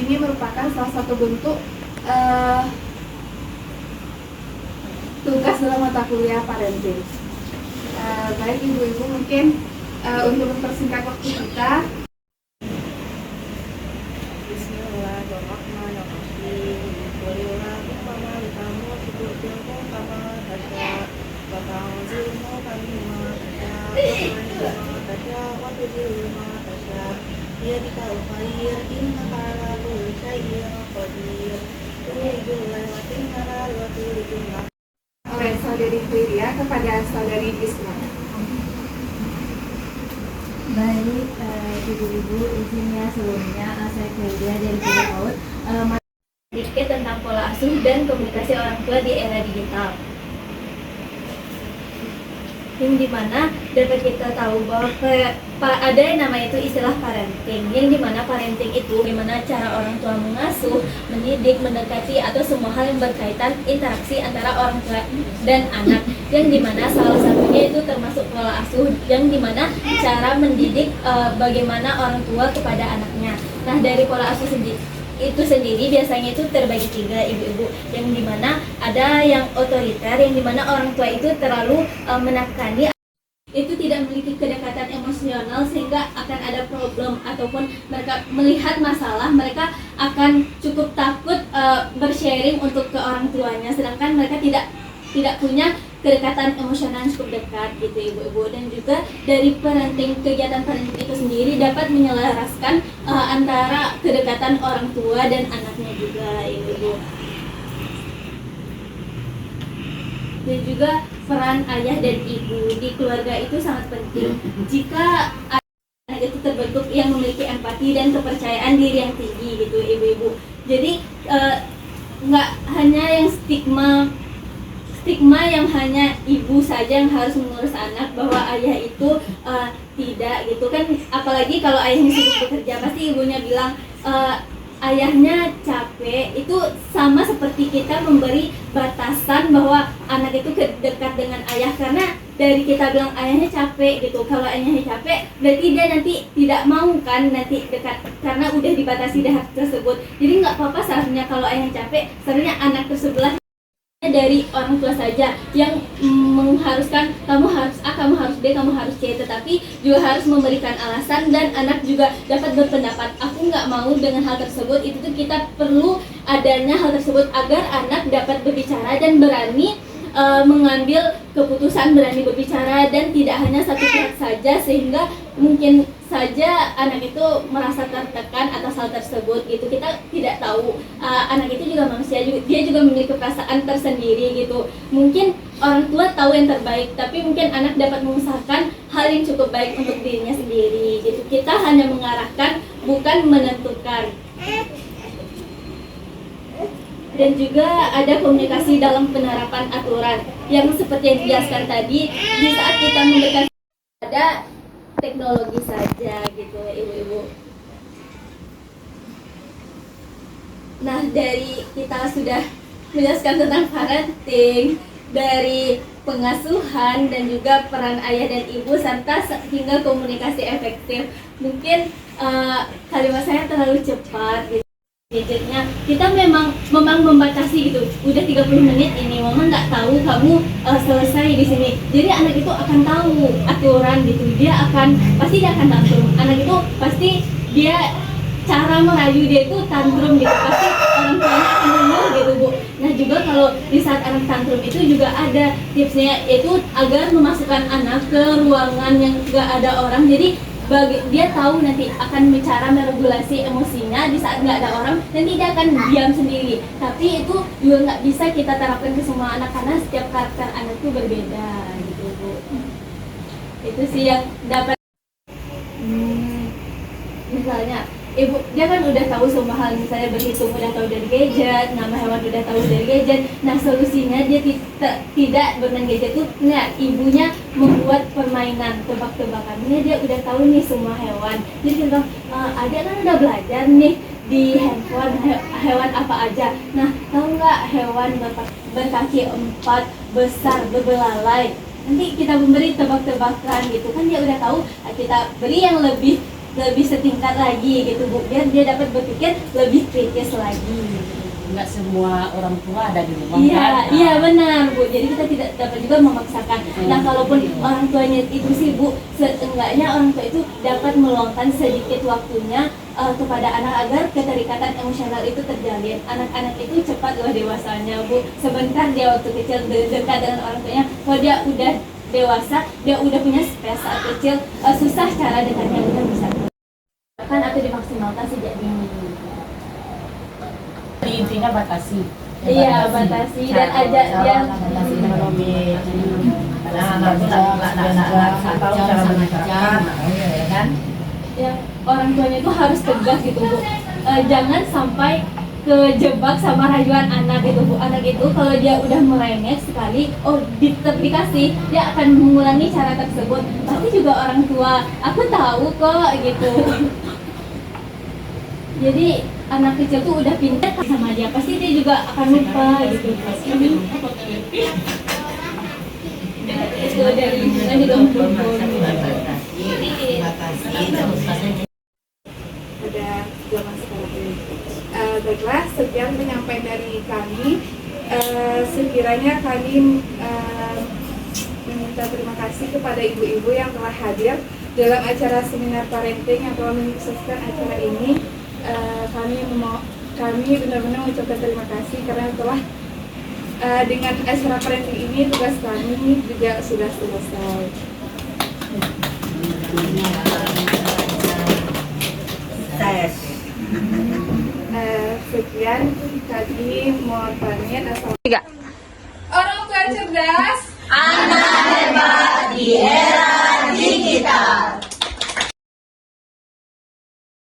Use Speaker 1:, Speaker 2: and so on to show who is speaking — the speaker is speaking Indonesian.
Speaker 1: ini merupakan salah satu bentuk tugas dalam mata kuliah parenting. Baik ibu-ibu, mungkin untuk mempersingkat waktu kita. Oleh saudari Firia kepada saudari Isma.
Speaker 2: Baik, ibu-ibu, izinnya sebelumnya saya Firia dari PAUD sedikit tentang pola asuh dan komunikasi orang tua di era digital. Yang dimana dapat kita tahu bahwa ada yang namanya itu istilah parenting, yang dimana parenting itu dimana cara orang tua mengasuh, mendidik, mendekati atau semua hal yang berkaitan interaksi antara orang tua dan anak, yang dimana salah satunya itu termasuk pola asuh, yang dimana cara mendidik bagaimana orang tua kepada anaknya. Nah, dari pola asuh itu sendiri biasanya itu terbagi 3 ibu-ibu, yang dimana ada yang otoriter, yang dimana orang tua itu terlalu menekani, itu tidak memiliki kedekatan emosional sehingga akan ada problem ataupun mereka melihat masalah mereka akan cukup takut bersharing untuk ke orang tuanya, sedangkan mereka tidak punya kedekatan emosional yang cukup dekat gitu ibu-ibu. Dan juga dari kegiatan parenting itu sendiri dapat menyelaraskan antara kedekatan orang tua dan anaknya juga ibu-ibu. Dan juga peran ayah dan ibu di keluarga itu sangat penting. Jika anak itu terbentuk yang memiliki empati dan kepercayaan diri yang tinggi gitu ibu-ibu. Jadi nggak hanya yang stigma yang hanya ibu saja yang harus mengurus anak, bahwa ayah itu tidak gitu kan. Apalagi kalau ayahnya sibuk bekerja, pasti ibunya bilang ayahnya capek. Itu sama seperti kita memberi batasan bahwa anak itu dekat dengan ayah, karena dari kita bilang ayahnya capek gitu. Kalau ayahnya capek berarti dia nanti tidak mau kan nanti dekat, karena udah dibatasi hak tersebut. Jadi nggak apa-apa seharusnya kalau ayahnya capek, seharusnya anak tersebut dari orang tua saja yang mengharuskan kamu harus A, kamu harus B, kamu harus C, tetapi juga harus memberikan alasan dan anak juga dapat berpendapat. Aku nggak mau dengan hal tersebut. Itu tuh kita perlu adanya hal tersebut agar anak dapat berbicara dan berani mengambil keputusan, berani berbicara dan tidak hanya satu pihak saja, sehingga mungkin saja anak itu merasa tertekan atas hal tersebut gitu. Kita tidak tahu, anak itu juga manusia, dia juga memiliki perasaan tersendiri gitu. Mungkin orang tua tahu yang terbaik, tapi mungkin anak dapat mengusahakan hal yang cukup baik untuk dirinya sendiri gitu. Kita hanya mengarahkan, bukan menentukan. Dan juga ada komunikasi dalam penerapan aturan yang seperti yang dijelaskan tadi, di saat kita memberikan ada teknologi saja gitu ibu-ibu. Nah, dari kita sudah menjelaskan tentang parenting, dari pengasuhan dan juga peran ayah dan ibu serta hingga komunikasi efektif. Mungkin kalimat saya terlalu cepat gitu. Gadgetnya kita memang membatasi gitu. Udah 30 menit ini mama nggak tahu kamu selesai di sini. Jadi anak itu akan tahu aturan gitu. Pasti dia akan tantrum. Anak itu pasti dia cara merayu dia itu tantrum gitu. Pasti orang tuanya akan dengar gitu Bu. Nah juga kalau di saat anak tantrum itu juga ada tipsnya, yaitu agar memasukkan anak ke ruangan yang nggak ada orang. Jadi dia tahu nanti akan cara meregulasi emosinya di saat nggak ada orang, dan tidak akan diam sendiri. Tapi itu juga nggak bisa kita terapkan ke semua anak karena setiap karakter anak itu berbeda gitu Bu. Itu sih yang dapat misalnya ibu, dia kan udah tahu semua hal, misalnya berhitung udah tahu dari gadget, nama hewan udah tahu dari gadget. Nah solusinya dia tidak bermain gadget tuh, nah ibunya membuat permainan tebak-tebakannya, dia udah tahu nih semua hewan. Jadi kita adik kan udah belajar nih di handphone hewan apa aja. Nah tahu nggak hewan berkaki 4, besar, berbelalai. Nanti kita memberi tebak-tebakan gitu kan, dia udah tahu. Kita beri yang lebih lebih setingkat lagi gitu Bu, biar dia dapat berpikir lebih kritis lagi.
Speaker 3: Nggak semua orang tua ada di rumah
Speaker 2: Iya,
Speaker 3: kan?
Speaker 2: iya benar Bu. Jadi kita tidak dapat juga memaksakan. Nah, kalaupun orang tuanya itu sih Bu, seenggaknya orang tua itu dapat meluangkan sedikit waktunya kepada anak agar keterikatan emosional itu terjalin. Anak-anak itu cepatlah dewasanya Bu. Sebentar dia waktu kecil dekat dengan orang tuanya. Kalau dia udah dewasa, dia udah punya space saat kecil, susah cara dekatnya kita bisa kan atau dimaksimalkan sejak dini.
Speaker 3: Intinya batasi.
Speaker 2: Iya, batasi dan ajak dia
Speaker 3: batasi ekonomi. Nggak tahu cara menyesuaikan, ya kan?
Speaker 2: ya orang tuanya itu harus tegas gitu Bu. Jangan sampai kejebak sama rayuan anak gitu Bu. Anak itu kalau dia udah merengek sekali, dikasih, dia akan mengulangi cara tersebut. Pasti juga orang tua, aku tahu kok gitu. Jadi anak kecil tuh udah pintar sama dia, pasti dia juga akan lupa gitu. Itu dari lingkungan juga
Speaker 1: pada zaman sekarang ini. Baiklah, sekian penyampaian dari kami. Sekiranya kami meminta terima kasih kepada ibu-ibu yang telah hadir dalam acara seminar parenting yang telah menyukseskan acara ini. Kami benar-benar mengucapkan terima kasih karena telah dengan acara parenting ini tugas kami juga sudah selesai. Sekian kami mohon pamit.
Speaker 4: Tiga.
Speaker 1: Orang tua cerdas.
Speaker 4: Anak hebat di